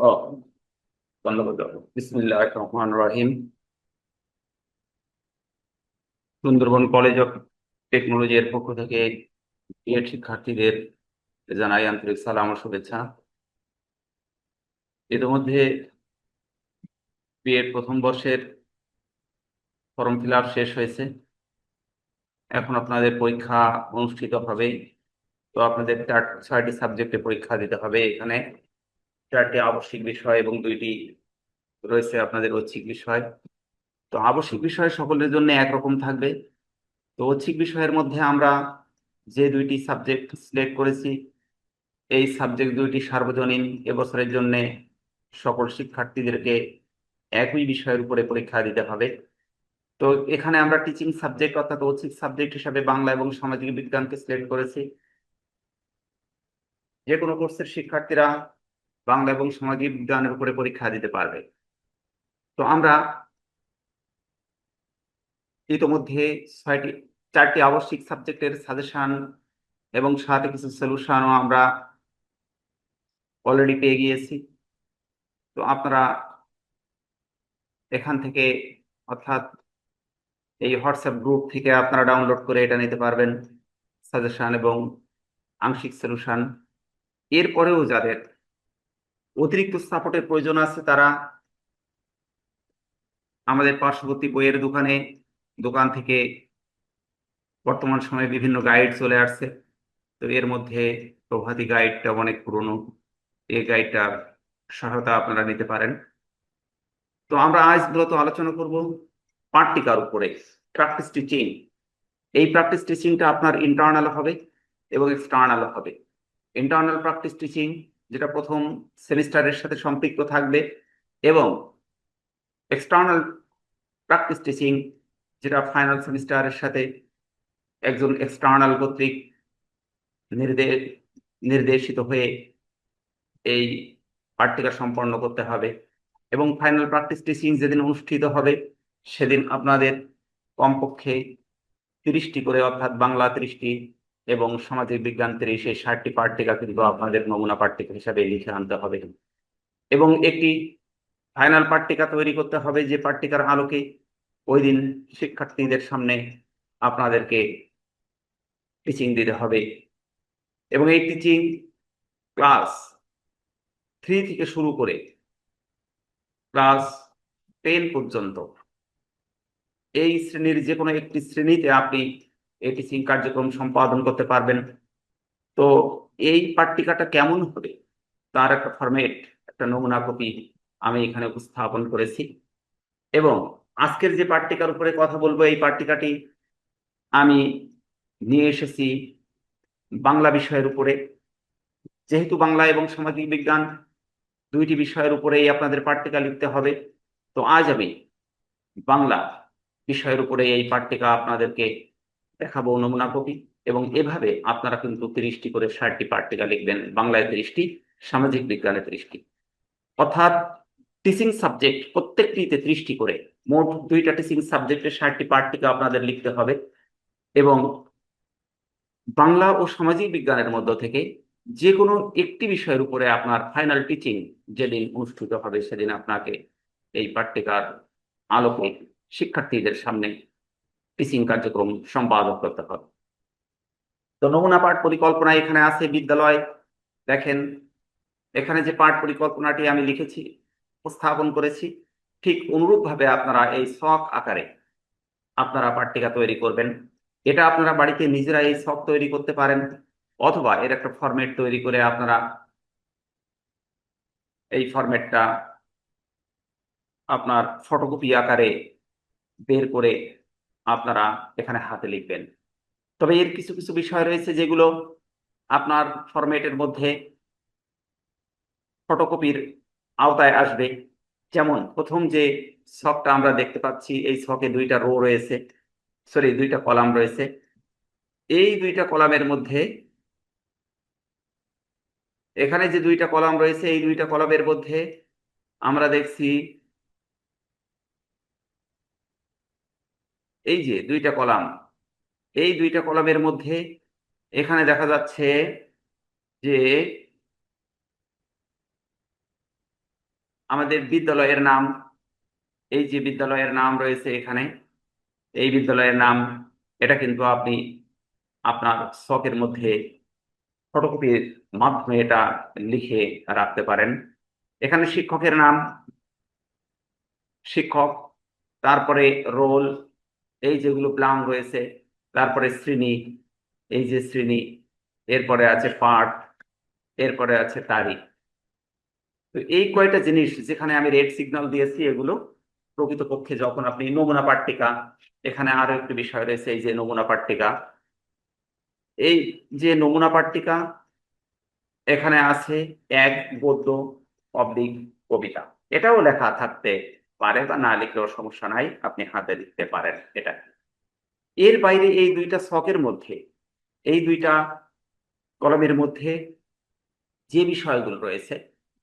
ও ধন্যবাদ। বিসমিল্লাহির রহমানির রহিম। সুন্দরবন কলেজ অফ টেকনোলজি এর পক্ষ থেকে বিএড শিক্ষার্থীদের জানাই আন্তরিক সালাম ও শুভেচ্ছা। ইতিমধ্যে বিএড প্রথম বর্ষের ফর্ম ফিল আপ শেষ হয়েছে। এখন আপনাদের পরীক্ষা অনুষ্ঠিত হবে। তো আপনাদের 6টি সাবজেক্টে পরীক্ষা দিতে হবে। এখানে 4টি আবশ্যিক বিষয় এবং 2টি রয়েছে আপনাদের ঐচ্ছিক বিষয়। তো আবশ্যিক বিষয় সকলের জন্য একরকম থাকবে। তো ঐচ্ছিক বিষয়ের মধ্যে আমরা যে 2টি সাবজেক্ট সিলেক্ট করেছি, এই সাবজেক্ট 2টি সার্বজনীন। এবছরের জন্য সকল শিক্ষার্থীদেরকে একই বিষয়ের উপরে পরীক্ষা দিতে হবে। তো এখানে আমরা টিচিং সাবজেক্ট অর্থাৎ ঐচ্ছিক সাবজেক্ট হিসাবে বাংলা এবং সামাজিক বিজ্ঞানকে সিলেক্ট করেছি। যে কোনো কোর্সের শিক্ষার্থীরা বাংলা এবং সামাজিক বিজ্ঞানের উপরে পরীক্ষা দিতে পারবে। তো আমরা ইতোমধ্যে 4টি আবশ্যিক সাবজেক্টের সাজেশন এবং সাথে কিছু সলিউশনও আমরা অলরেডি পেয়ে গিয়েছি। তো আপনারা এখান থেকে অর্থাৎ এই হোয়াটসঅ্যাপ গ্রুপ থেকে আপনারা ডাউনলোড করে এটা নিতে পারবেন, সাজেশন এবং আংশিক সলিউশন। এরপরেও যাদের অতিরিক্ত সাপোর্টের প্রয়োজন আছে তারা আমাদের পার্শ্ববর্তী বইয়ের দোকান থেকে বর্তমান সময়ে বিভিন্ন গাইড চলে আসছে। তো এর মধ্যে প্রভাতী গাইডটা অনেক পুরনো, এই গাইডটার সহায়তা আপনারা নিতে পারেন। তো আমরা আজ মূলত আলোচনা করব পাঠ্যিকার উপরে, প্র্যাকটিস টিচিং। এই প্র্যাকটিস টিচিংটা আপনার ইন্টারনাল হবে এবং এক্সটার্নাল হবে। ইন্টারনাল প্র্যাকটিস টিচিং যেটা প্রথম সেমিস্টারের সাথে সম্পৃক্ত থাকবে, এবং এক্সটার্নাল প্র্যাকটিস টিচিং যেটা ফাইনাল সেমিস্টারের সাথে একজন এক্সটার্নাল কর্তৃক নির্দেশ নির্দেশিত হয়ে এই পাঠ্যিকা সম্পন্ন করতে হবে। এবং ফাইনাল প্র্যাকটিস টিচিং যেদিন অনুষ্ঠিত হবে সেদিন আপনাদের কমপক্ষে 30টি করে, অর্থাৎ বাংলা 30টি এবং সামাজিক বিজ্ঞান 30, 60টি পাঠ্যিকা কিন্তু আপনাদের নমুনা পাঠ্যিকা হিসাবে লিখে আনতে হবে। এবং একটি ফাইনাল পাঠ্যিকা তৈরি করতে হবে, যে পাঠ্যিকার আলোকে ওই দিন শিক্ষার্থীদের সামনে আপনাদেরকে টিচিং দিতে হবে। এবং এই টিচিং ক্লাস 3 থেকে শুরু করে ক্লাস 10 পর্যন্ত এই শ্রেণীর যে কোনো একটি শ্রেণীতে আপনি এই টিচিং কার্যক্রম সম্পাদন করতে পারবেন। তো এই পাট্টিকাটা কেমন হবে তার একটা ফরম্যাট, একটা নমুনা কপি আমি এখানে উপস্থাপন করেছি। এবং আজকের যে পাট্টিকার উপরে কথা বলবো, এই পাট্টিকাটি আমি নিয়ে এসেছি বাংলা বিষয়ের উপরে। যেহেতু বাংলা এবং সামাজিক বিজ্ঞান 2টি বিষয়ের উপরেই আপনাদের পাট্টিকা লিখতে হবে, তো আজ আমি বাংলা বিষয়ের উপরে এই পাট্টিকা আপনাদেরকে দেখাবো, নমুনা কপি। এবং এভাবে আপনারা কিন্তু 30টি করে 60টি পাট্টিকা লিখবেন, বাংলায় 30টি, সামাজিক বিজ্ঞানে 30টি, অর্থাৎ টিচিং সাবজেক্ট প্রত্যেকটিতে 30টি করে, মোট 2টা টিচিং সাবজেক্টে 60টি পাট্টিকা আপনাদের লিখতে হবে। এবং বাংলা ও সামাজিক বিজ্ঞানের মধ্য থেকে যে কোনো একটি বিষয়ের উপরে আপনার ফাইনাল টিচিং যেদিন অনুষ্ঠিত হবে সেদিন আপনাকে এই পাট্টিকার আলোকে শিক্ষার্থীদের সামনে টিচিং কার্যক্রম সম্পাদন করতে হবে। তো নমুনা পাঠ পরিকল্পনা এখানে আছে বিদ্যালয়। দেখেন এখানে যে পাঠ পরিকল্পনাটি আমি লিখেছি, উপস্থাপন করেছি, ঠিক অনুরূপভাবে আপনারা এই ছক আকারে আপনারা পাট্টিকা তৈরি করবেন। এটা আপনারা বাড়িতে নিজেরা এই ছক তৈরি করতে পারেন, অথবা এর একটা ফরম্যাট তৈরি করে আপনারা এই ফরম্যাটটা আপনার ফটোকপি আকারে বের করে আপনারা এখানে হাতে লিখবেন। তবে এর কিছু কিছু বিষয় রয়েছে যেগুলো আপনার ফরম্যাটের মধ্যে ফটোকপির আওতায় আসবে। যেমন প্রথম যে ছকটা আমরা দেখতে পাচ্ছি, এই ছকে 2টা রো রয়েছে, সরি 2টা কলাম রয়েছে। এই 2টা কলামের মধ্যে, এখানে যে 2টা কলাম রয়েছে, এই 2টা কলামের মধ্যে আমরা দেখছি এই যে 2টা কলাম, এই 2টা কলামের মধ্যে এখানে দেখা যাচ্ছে যে আমাদের বিদ্যালয়ের নাম, এই যে বিদ্যালয়ের নাম রয়েছে এখানে, এই বিদ্যালয়ের নাম, এটা কিন্তু আপনি আপনার শখের মধ্যে ফটোকপির মাধ্যমে এটা লিখে রাখতে পারেন। এখানে শিক্ষকের নাম, শিক্ষক, তারপরে রোল, এই যেগুলো প্লাং রয়েছে, তারপরে শ্রেণী, এই যে শ্রেণী, এরপরে আছে পাঠ, এরপরে আছে তারিখ। তো এই কয়টা জিনিস যেখানে আমি রেড সিগন্যাল দিয়েছি, এগুলো প্রকৃতপক্ষে যখন আপনি নমুনা পাট্টিকা, এখানে আরো একটি বিষয় রয়েছে, এই যে নমুনা পাট্টিকা, এই যে নমুনা পাট্টিকা, এখানে আছে এক গদ্য অবলিক কবিতা, এটাও লেখা থাকতে পারে বা না লিখলেও সমস্যা নাই, আপনি হাতে লিখতে পারেন এটা। এর বাইরে এই দুইটা ছকের মধ্যে, এই দুইটা কলমের মধ্যে যে বিষয়গুলো রয়েছে,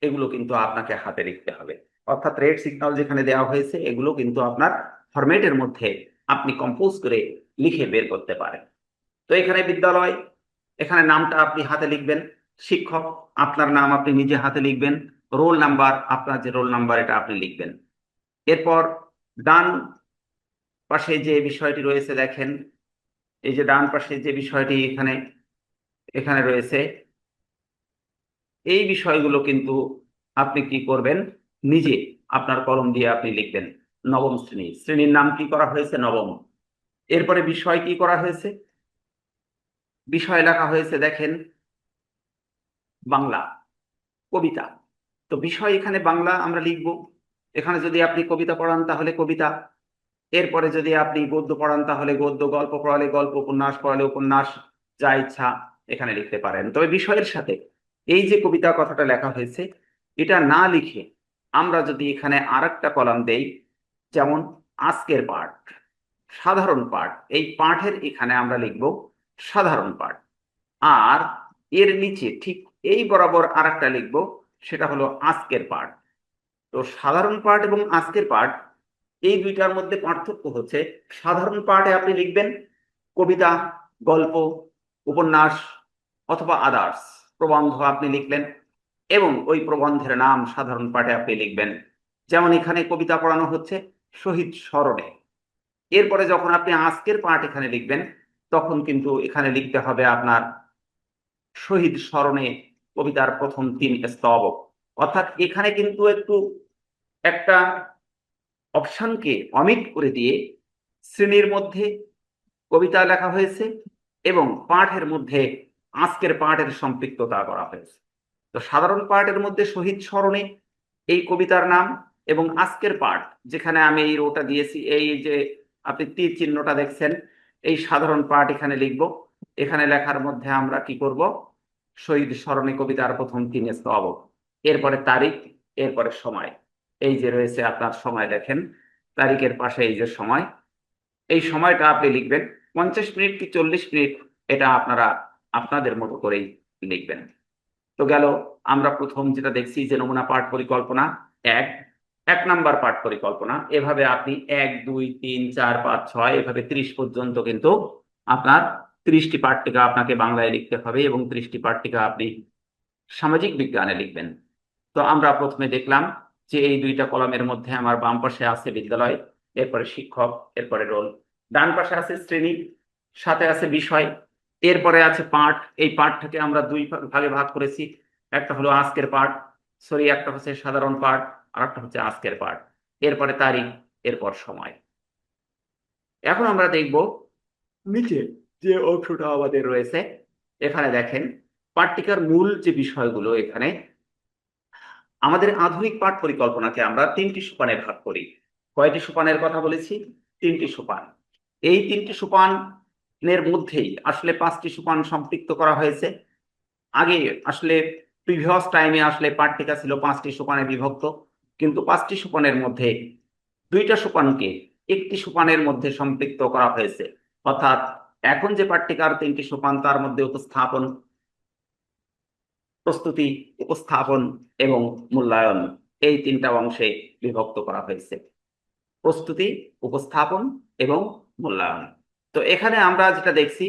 এগুলো কিন্তু আপনাকে হাতে লিখতে হবে। অর্থাৎ রেড সিগন্যাল যেখানে দেওয়া হয়েছে, এগুলো কিন্তু আপনার ফরম্যাটের মধ্যে আপনি কম্পোজ করে লিখে বের করতে পারেন। তো এখানে বিদ্যালয়, এখানে নামটা আপনি হাতে লিখবেন, শিক্ষক আপনার নাম আপনি নিজে হাতে লিখবেন, রোল নাম্বার আপনার যে রোল নাম্বার এটা আপনি লিখবেন। এরপর ডান পাশে যে বিষয়টি রয়েছে দেখেন, এই যে ডান পাশে যে বিষয়টি এখানে এখানে রয়েছে, এই বিষয়গুলো কিন্তু আপনি কি করবেন, নিজে আপনার কলম দিয়ে আপনি লিখবেন। নবম শ্রেণী, শ্রেণীর নাম কি করা হয়েছে, নবম। এরপরে বিষয় কি করা হয়েছে, বিষয় লেখা হয়েছে দেখেন বাংলা, কবিতা। তো বিষয় এখানে বাংলা আমরা লিখব। এখানে যদি আপনি কবিতা পড়ান তাহলে কবিতা, এরপরে যদি আপনি গদ্য পড়ান তাহলে গদ্য, গল্প পড়ালে গল্প, উপন্যাস পড়ালে উপন্যাস, যা ইচ্ছা এখানে লিখতে পারেন। তবে বিষয়ের সাথে এই যে কবিতা কথাটা লেখা হয়েছে, এটা না লিখে আমরা যদি এখানে আর একটা কলাম দেই, যেমন আজকের পাঠ, সাধারণ পাঠ, এই পাঠের এখানে আমরা লিখব সাধারণ পাঠ। আর এর নিচে ঠিক এই বরাবর আর একটা লিখবো, সেটা হলো আজকের পাঠ। তো সাধারণ পাঠ এবং আজকের পাঠ, এই দুইটার মধ্যে পার্থক্য হচ্ছে, সাধারণ পাঠে আপনি লিখবেন কবিতা, গল্প, উপন্যাস অথবা আদার্স প্রবন্ধ আপনি লিখলেন, এবং ওই প্রবন্ধের নাম সাধারণ পাঠে আপনি লিখবেন। যেমন এখানে কবিতা পড়ানো হচ্ছে শহীদ স্মরণে। এরপরে যখন আপনি আজকের পাঠ এখানে লিখবেন, তখন কিন্তু এখানে লিখতে হবে আপনার শহীদ স্মরণে কবিতার প্রথম তিন স্তবক। অর্থাৎ এখানে কিন্তু একটু একটা অপশনকে অমিট করে দিয়ে শ্রেণীর মধ্যে কবিতা লেখা হয়েছে এবং পাঠের মধ্যে আজকের পাঠের সম্পৃক্ততা করা হয়েছে। তো সাধারণ পাঠের মধ্যে শহীদ স্মরণে এই কবিতার নাম, এবং আজকের পাঠ যেখানে আমি এই রোটা দিয়েছি, এই যে আপনি তীর চিহ্নটা দেখছেন, এই সাধারণ পাঠ এখানে লিখব। এখানে লেখার মধ্যে আমরা কি করব, শহীদ স্মরণে কবিতার প্রথম তিন স্তবক, এরপরে তারিখ, এরপরে সময়। এই যে রয়েছে আপনার সময় দেখেন, তারিখের পাশে এই যে সময়, এই সময়টা আপনি লিখবেন 50 মিনিট কি 40 মিনিট, এটা আপনারা আপনাদের মতো করেই লিখবেন। তো গেল, আমরা প্রথম যেটা দেখছি যে নমুনা পাঠ পরিকল্পনা এক, 1 নাম্বার পাঠ পরিকল্পনা। এভাবে আপনি 1 2 3 4 5 6 এভাবে 30 পর্যন্ত কিন্তু আপনার 30টি পাঠ্যিকা আপনাকে বাংলায় লিখতে হবে, এবং 30টি পাঠ্যিকা আপনি সামাজিক বিজ্ঞানে লিখবেন। তো আমরা প্রথমে দেখলাম যে এই দুইটা কলামের মধ্যে আমার বাম পাশে আছে বিদ্যালয়, এরপরে শিক্ষক, এরপরে রোল, ডান পাশে আছে শ্রেণী, সাথে আছে বিষয়, এরপরে আছে পাঠ। এই পাঠটাকে আমরা দুই ভাগে ভাগ করেছি, একটা হলো আজকের পাঠ, সরি একটা হচ্ছে সাধারণ পাঠ, আর একটা হচ্ছে আজকের পাঠ, এরপরে তারিখ, এরপর সময়। এখন আমরা দেখব নিচে যে অংশটা আমাদের রয়েছে, এখানে দেখেন পাঠ্যিকার মূল যে বিষয়গুলো। এখানে আমাদের আধুনিক পাঠ পরিকল্পনাকে আমরা 3টি সোপানে ভাগ করি। কয়টি সোপানের কথা বলেছি, 3টি সোপান। এই 3টি সোপানের মধ্যেই আসলে 5টি সোপান সম্পৃক্ত করা হয়েছে। আগে আসলে প্রিভিয়াস টাইমে আসলে পাঠ্যিকা ছিল 5টি সোপানে বিভক্ত, কিন্তু 5টি সোপানের মধ্যে 2টা সোপানকে একটি সোপানের মধ্যে সম্পৃক্ত করা হয়েছে। অর্থাৎ এখন যে পাঠ্যিকার 3টি সোপান, তার মধ্যে উপস্থাপন, প্রস্তুতি, উপস্থাপন এবং মূল্যায়ন, এই 3টা অংশে বিভক্ত করা হয়েছে। প্রস্তুতি, উপস্থাপন এবং মূল্যায়ন। তো এখানে আমরা যেটা দেখছি,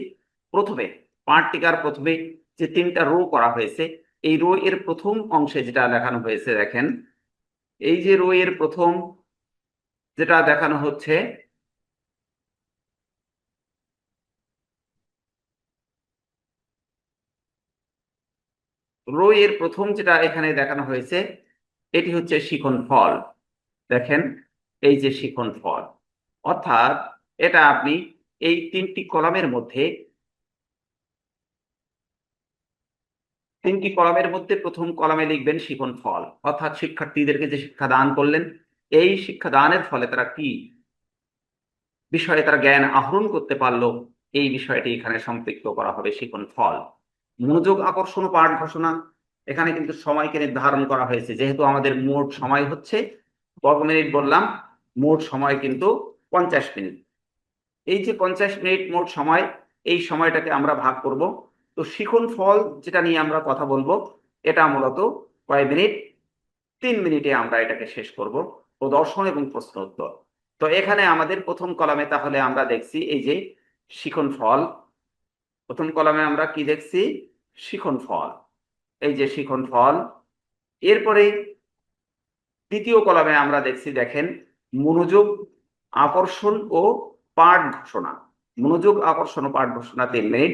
প্রথমে পাঠ্যিকার প্রথমে যে 3টা রো করা হয়েছে, এই রো এর প্রথম অংশে যেটা লেখানো হয়েছে দেখেন, এই যে রো এর প্রথম যেটা দেখানো হচ্ছে, রো এর প্রথম যেটা এখানে দেখানো হয়েছে, এটি হচ্ছে শিখন ফল। দেখেন, এই যে শিখন ফল, অর্থাৎ এটা আপনি এই তিনটি কলামের মধ্যে, প্রথম কলামে লিখবেন শিখন ফল, অর্থাৎ শিক্ষার্থীদেরকে যে শিক্ষা দান করলেন, এই শিক্ষা দানের ফলে তারা কি বিষয়ে তারা জ্ঞান আহরণ করতে পারলো, এই বিষয়টি এখানে সম্পৃক্ত করা হবে শিখন ফল। মনোযোগ আকর্ষণ ও পাঠ ঘোষণা, এখানে কিন্তু সময়কে নির্ধারণ করা হয়েছে, যেহেতু আমাদের মোট সময় হচ্ছে বর্গ মিনিট বললাম, মোট সময় কিন্তু 50 মিনিট। এই যে 50 মিনিট মোট সময়, এই সময়টাকে আমরা ভাগ করব। তো শিখন ফল যেটা নিয়ে আমরা কথা বলবো, এটা মূলত কয় মিনিট, 3 মিনিটে আমরা এটাকে শেষ করব, প্রদর্শন এবং প্রশ্ন উত্তর। তো এখানে আমাদের প্রথম কলামে তাহলে আমরা দেখছি এই যে শিখন ফল, প্রথম কলামে আমরা কি দেখছি, শিখন ফল, এই যে শিখন ফল। এরপরে দ্বিতীয় কলামে আমরা দেখছি, দেখেন, মনোযোগ আকর্ষণ ও পাঠ ঘোষণা। মনোযোগ আকর্ষণ ও পাঠ ঘোষণা 3 মিনিট।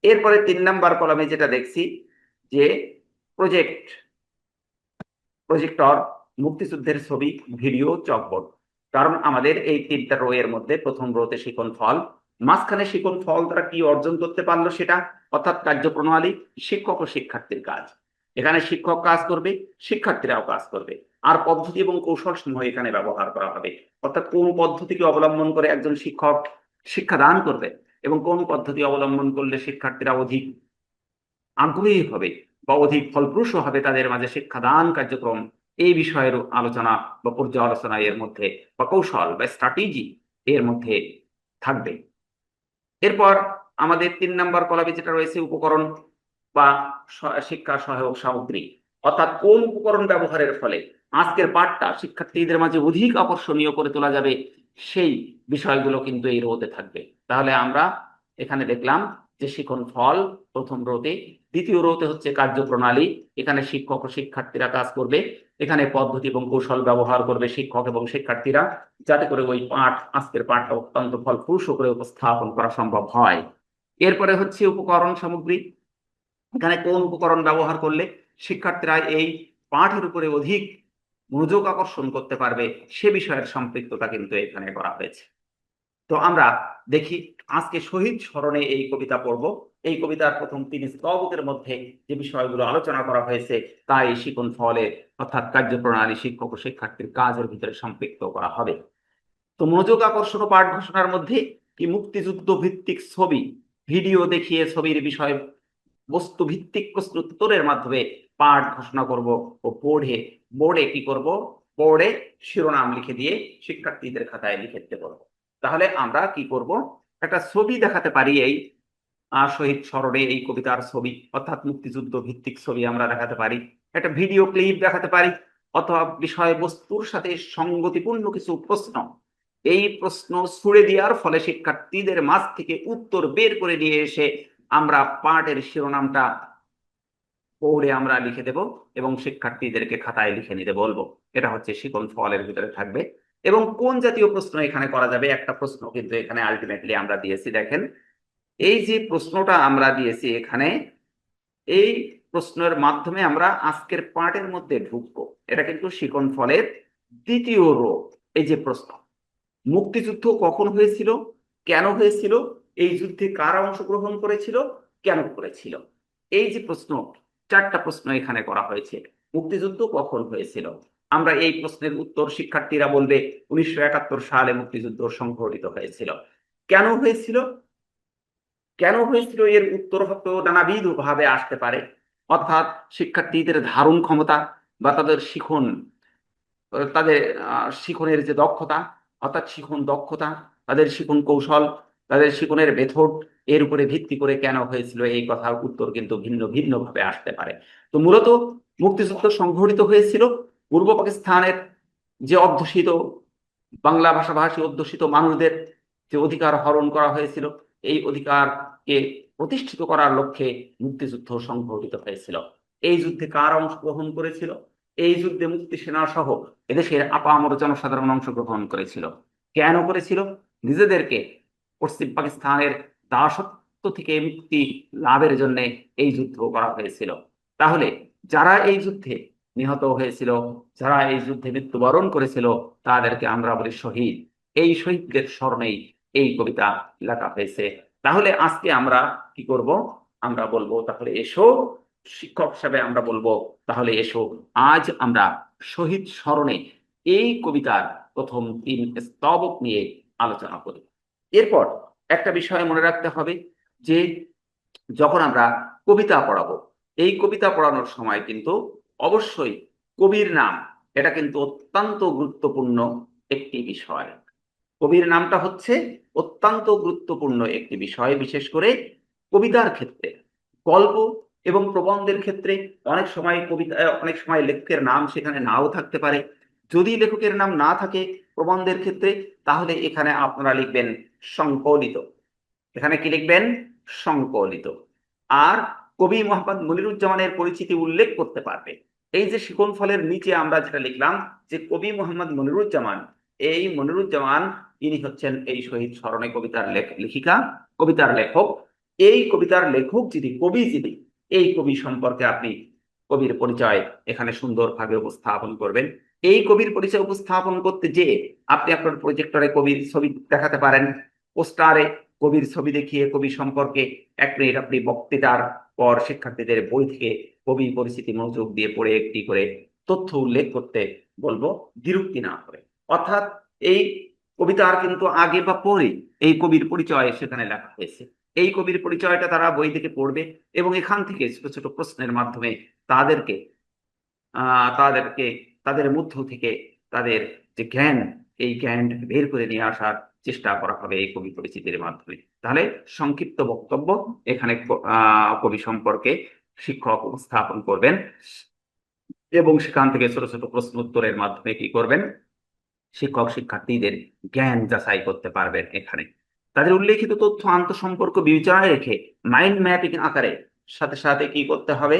এরপরে 3 নাম্বার কলামে যেটা দেখছি যে প্রজেক্টর, মুক্তিযুদ্ধের ছবি, ভিডিও, চকবোর্ড। কারণ আমাদের এই তিনটা রো এর মধ্যে প্রথম রোতে শিখন ফল, মাঝখানে শিখন ফল দ্বারা কি অর্জন করতে পারলো সেটা, অর্থাৎ কার্যপ্রণালী, শিক্ষক ও শিক্ষার্থীর কাজ। এখানে শিক্ষক কাজ করবে, শিক্ষার্থীরাও কাজ করবে। আর পদ্ধতি এবং কৌশল সমূহ এখানে ব্যবহার করা হবে, অর্থাৎ কোন পদ্ধতিকে অবলম্বন করে একজন শিক্ষক শিক্ষাদান করবে এবং কোন পদ্ধতি অবলম্বন করলে শিক্ষার্থীরা অধিক আগ্রহী হবে বা অধিক ফলপ্রসূ হবে তাদের মাঝে শিক্ষাদান কার্যক্রম, এই বিষয়ের আলোচনা বা পর্যালোচনা এর মধ্যে, বা কৌশল বা স্ট্র্যাটেজি এর মধ্যে থাকবে। এরপর আমাদের 3 নাম্বার কলামে যেটা রয়েছে উপকরণ বা শিক্ষা সহায়ক সামগ্রী, অর্থাৎ কোন উপকরণ ব্যবহারের ফলে আজকের পাঠটা শিক্ষার্থীদের মাঝে অধিক আকর্ষণীয় করে তোলা যাবে, সেই বিষয়গুলো কিন্তু এই রোতে থাকবে। তাহলে আমরা এখানে দেখলাম যে শিখন ফল প্রথম রোতে, দ্বিতীয় রোতে হচ্ছে কার্যপ্রণালী, এখানে শিক্ষক ও শিক্ষার্থীরা কাজ করবে, এখানে পদ্ধতি এবং কৌশল ব্যবহার করবে শিক্ষক এবং শিক্ষার্থীরা, যাতে করে ওই পাঠ, আজকের পাঠটা অত্যন্ত ফলপ্রসূ করে উপস্থাপন করা সম্ভব হয়। এরপরে হচ্ছে উপকরণ সামগ্রী, এখানে কোন উপকরণ ব্যবহার করলে শিক্ষার্থীরা এই পাঠের উপরে অধিক মনোযোগ আকর্ষণ করতে পারবে, সে বিষয়ের সম্পৃক্ততা কিন্তু এখানে করা হয়েছে। তো আমরা দেখি আজকে শহীদ স্মরণে এই কবিতা পড়ব। এই কবিতার প্রথম 3 স্তবকের মধ্যে যে বিষয়গুলো আলোচনা করা হয়েছে তা এই শিখন ফলের, অর্থাৎ কার্যপ্রণালী, শিক্ষক ও শিক্ষার্থীর কাজের ভিতরে সম্পৃক্ত করা হবে। তো মনোযোগ আকর্ষণ ও পাঠ ঘোষণার মধ্যে কি মুক্তিযুদ্ধ ভিত্তিক ছবি, ভিডিও দেখিয়ে ছবির বিষয় বস্তু ভিত্তিক প্রশ্ন উত্তরের মাধ্যমে পাঠ ঘোষণা করব ও বোর্ডে কি করব, বোর্ডে শিরোনাম লিখে দিয়ে শিক্ষার্থীদের খাতায় লিখে দিতে বলবো। তাহলে আমরা কি করব, একটা ছবি দেখাতে পারি, এই শহীদ স্মরণে এই কবিতার ছবি, অর্থাৎ মুক্তিযুদ্ধ ভিত্তিক ছবি আমরা দেখাতে পারি, একটা ভিডিও ক্লিপ দেখাতে পারি, অথবা বিষয়বস্তুর সাথে সঙ্গতিপূর্ণ কিছু প্রশ্ন, এই প্রশ্ন ছুড়ে দেওয়ার ফলে শিক্ষার্থীদের মাঝ থেকে উত্তর বের করে নিয়ে এসে আমরা পাঠের শিরোনামটা বোর্ডে আমরা লিখে দেব এবং শিক্ষার্থীদেরকে খাতায় লিখে নিতে বলবো। এটা হচ্ছে শিখন ফলের ভিতরে থাকবে। এবং কোন জাতীয় প্রশ্ন এখানে করা যাবে, একটা প্রশ্ন কিন্তু এখানে আলটিমেটলি আমরা দিয়েছি, দেখেন, এই যে প্রশ্নটা আমরা দিয়েছি এখানে, এই প্রশ্নের মাধ্যমে আমরা আজকের পাঠের মধ্যে ঢুকবো। এটা কিন্তু শিখন ফলের দ্বিতীয় রো। এই যে প্রশ্ন, মুক্তিযুদ্ধ কখন হয়েছিল, কেন হয়েছিল, এই যুদ্ধে কারা অংশগ্রহণ করেছিল, কেন করেছিল, এই যে প্রশ্ন, 4টা প্রশ্ন এখানে করা হয়েছে। মুক্তিযুদ্ধ কখন হয়েছিল, আমরা এই প্রশ্নের উত্তর শিক্ষার্থীরা বলবে 1971 সালে মুক্তিযুদ্ধ সংঘটিত হয়েছিল। কেন হয়েছিল, এর উত্তর হয়তো নানাবিধ ভাবে আসতে পারে, অর্থাৎ শিক্ষার্থীদের ধারণ ক্ষমতা বা তাদের শিখন, তাদের শিখনের যে দক্ষতা, অর্থাৎ শিখন দক্ষতা, তাদের শিখন কৌশল, তাদের শিখনের মেথড, এর উপরে ভিত্তি করে কেন হয়েছিল এই কথার উত্তর কিন্তু ভিন্ন ভিন্ন ভাবে আসতে পারে। তো মূলত মুক্তিযুদ্ধ সংঘটিত হয়েছিল পূর্ব পাকিস্তানের যে অধ্যুষিত, বাংলা ভাষাভাষী অধ্যুষিত মানুষদের যে অধিকার হরণ করা হয়েছিল, এই অধিকারকে প্রতিষ্ঠিত করার লক্ষ্যে মুক্তিযুদ্ধ সংঘটিত হয়েছিল। এই যুদ্ধে কারা অংশগ্রহণ করেছিল, এই যুদ্ধে মুক্তি সেনা সহ এদেশের আপামর জনসাধারণ অংশগ্রহণ করেছিল। কেন করেছিল? নিজেদেরকে পশ্চিম পাকিস্তানের দাসত্ব থেকে মুক্তি লাভের জন্য এই যুদ্ধ করা হয়েছিল। তাহলে যারা এই যুদ্ধে নিহত হয়েছিল, যারা এই যুদ্ধে মৃত্যুবরণ করেছিল, তাদেরকে আমরা বলি শহীদ। এই শহীদদের স্মরণেই এই কবিতা লেখা হয়েছে। তাহলে আজকে আমরা কি করব? আমরা বলবো তাহলে এসো, শিক্ষক হিসাবে আমরা বলবো তাহলে এসো, আজ আমরা শহীদ স্মরণে এই কবিতার প্রথম 3 স্তবক নিয়ে আলোচনা করি। এরপর একটা বিষয় মনে রাখতে হবে যে যখন আমরা কবিতা পড়াবো, এই কবিতা পড়ানোর সময় কিন্তু অবশ্যই কবির নাম, এটা কিন্তু অত্যন্ত গুরুত্বপূর্ণ একটি বিষয়। কবির নামটা হচ্ছে অত্যন্ত গুরুত্বপূর্ণ একটি বিষয়, বিশেষ করে কবিতার ক্ষেত্রে। গল্প এবং প্রবন্ধের ক্ষেত্রে অনেক সময় কবিতা, অনেক সময় লেখকের নাম সেখানে নাও থাকতে পারে। যদি লেখকের নাম না থাকে প্রবন্ধের ক্ষেত্রে, তাহলে এখানে আপনারা লিখবেন সংকলিত। এখানে কি লিখবেন? সংকলিত। আর কবি মোহাম্মদ মনিরুজ্জামানের পরিচিতি উল্লেখ করতে পারবে। এই যে শিকোন ফলের নিচে আমরা যেটা লিখলাম যে কবি মোহাম্মদ মনিরুজ্জামান, এই মনিরুজ্জামান ইনি হচ্ছেন এই শহীদ স্মরণে কবিতার লেখিকা, কবিতার লেখক। এই কবিতার লেখক যিনি, কবি যিনি, এই কবি সম্পর্কে আপনি কবির পরিচয় এখানে সুন্দরভাবে উপস্থাপন করবেন। এই কবির পরিচয় উপস্থাপন করতে যে আপনি আপনার প্রজেক্টরে কবির ছবি দেখাতে পারেন, পোস্টারে কবির ছবি দেখিয়ে কবি সম্পর্কে 1 মিনিট আপনি বক্তৃতার পর শিক্ষার্থীদের বই থেকে কবি পরিচিতি মনোযোগ দিয়ে পড়ে একটি করে তথ্য উল্লেখ করতে বলবো, দ্বিরুক্তি না করে। অর্থাৎ এই কবিতার কিন্তু আগে বা পরে এই কবির পরিচয় সেখানে লেখা হয়েছে। এই কবির পরিচয়টা তারা বই থেকে পড়বে এবং এখান থেকে ছোট ছোট প্রশ্নের মাধ্যমে তাদেরকে তাদেরকে তাদের মধ্য থেকে তাদের যে জ্ঞান, এই জ্ঞান বের করে নিয়ে আসার চেষ্টা করা হবে এই কবি পরিচিতির মাধ্যমে। তাহলে সংক্ষিপ্ত বক্তব্য এখানে কবি সম্পর্কে শিক্ষক উপস্থাপন করবেন এবং সেখান থেকে ছোট ছোট প্রশ্ন উত্তরের মাধ্যমে কি করবেন? শিক্ষক শিক্ষার্থীদের জ্ঞান যাচাই করতে পারবেন। এখানে তাদের উল্লেখিত তথ্য আন্তঃসম্পর্ক বিবেচনায় রেখে মাইন্ড ম্যাপিং আকারে সাথে সাথে কি করতে হবে?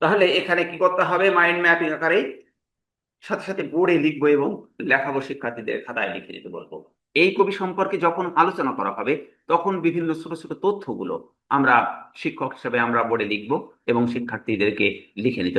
তাহলে এখানে কি করতে হবে? মাইন্ড ম্যাপিং আকারে সাথে সাথে বোর্ডে লিখবো এবং লেখাবো, শিক্ষার্থীদের খাতায় লিখে দিতে বলবো। এই কবি সম্পর্কে যখন আলোচনা করা হবে তখন বিভিন্ন ছোট ছোট তথ্যগুলো আমরা শিক্ষক হিসেবে আমরা বোর্ডে লিখবো এবং শিক্ষার্থীদেরকে লিখে নিতে